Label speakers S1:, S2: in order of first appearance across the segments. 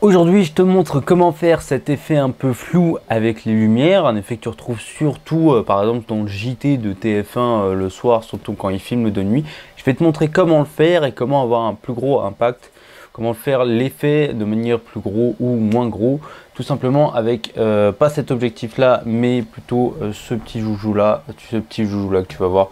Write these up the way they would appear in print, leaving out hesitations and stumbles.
S1: Aujourd'hui, je te montre comment faire cet effet un peu flou avec les lumières, un effet que tu retrouves surtout par exemple dans le JT de TF1 le soir, surtout quand ils filment de nuit. Je vais te montrer comment le faire et comment avoir un plus gros impact, comment faire l'effet de manière plus gros ou moins gros, tout simplement avec pas cet objectif là, mais plutôt ce petit joujou là que tu vas voir.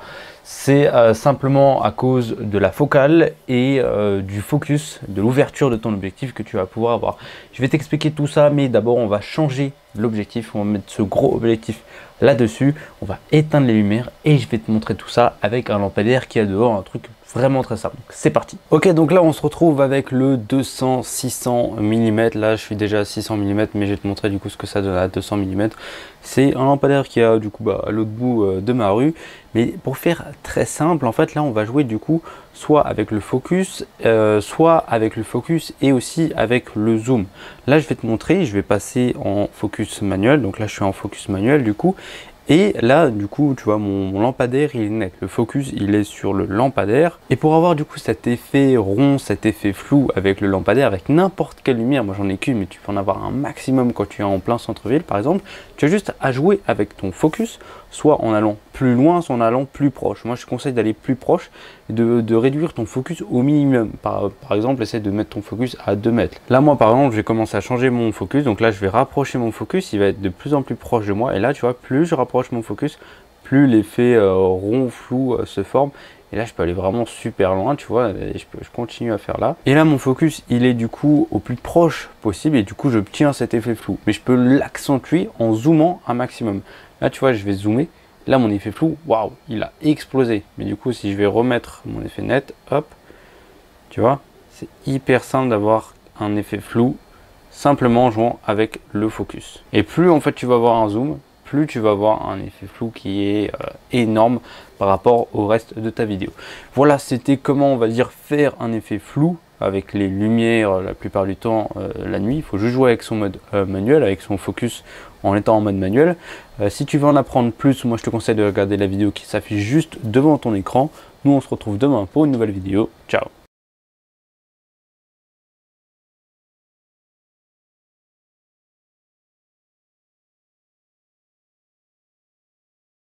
S1: C'est simplement à cause de la focale et du focus, de l'ouverture de ton objectif que tu vas pouvoir avoir. Je vais t'expliquer tout ça, mais d'abord on va changer l'objectif, on va mettre ce gros objectif là-dessus, on va éteindre les lumières et je vais te montrer tout ça avec un lampadaire qui a dehors, un truc vraiment très simple. C'est parti. Ok, donc là on se retrouve avec le 200-600 mm. Là je suis déjà à 600 mm, mais je vais te montrer du coup ce que ça donne à 200 mm. C'est un lampadaire qui a du coup à l'autre bout de ma rue. Mais pour faire très simple, en fait là on va jouer du coup soit avec le focus, et aussi avec le zoom. Là je vais te montrer, je vais passer en focus manuel. Donc là je suis en focus manuel du coup. Et là, du coup, tu vois, mon lampadaire, il est net. Le focus, il est sur le lampadaire. Et pour avoir, du coup, cet effet rond, cet effet flou avec le lampadaire, avec n'importe quelle lumière, moi j'en ai qu'une, mais tu peux en avoir un maximum quand tu es en plein centre-ville, par exemple, tu as juste à jouer avec ton focus, soit en allant plus loin, soit en allant plus proche. Moi, je te conseille d'aller plus proche et de réduire ton focus au minimum. Par exemple, essaie de mettre ton focus à 2 mètres. Là, moi, par exemple, je vais commencer à changer mon focus. Donc là, je vais rapprocher mon focus. Il va être de plus en plus proche de moi. Et là, tu vois, plus je rapproche mon focus, plus l'effet rond, flou se forme. Et là, je peux aller vraiment super loin, tu vois, et je continue à faire là. Et là, mon focus, il est du coup au plus proche possible. Et du coup, j'obtiens cet effet flou. Mais je peux l'accentuer en zoomant un maximum. Là, tu vois, je vais zoomer. Là, mon effet flou, waouh, il a explosé. Mais du coup, si je vais remettre mon effet net, hop, tu vois, c'est hyper simple d'avoir un effet flou simplement en jouant avec le focus. Et plus en fait tu vas avoir un zoom, plus tu vas avoir un effet flou qui est énorme par rapport au reste de ta vidéo. Voilà, c'était comment on va dire faire un effet flou avec les lumières la plupart du temps la nuit. Il faut juste jouer avec son mode manuel, avec son focus en étant en mode manuel. Si tu veux en apprendre plus, moi je te conseille de regarder la vidéo qui s'affiche juste devant ton écran. Nous on se retrouve demain pour une nouvelle vidéo. Ciao.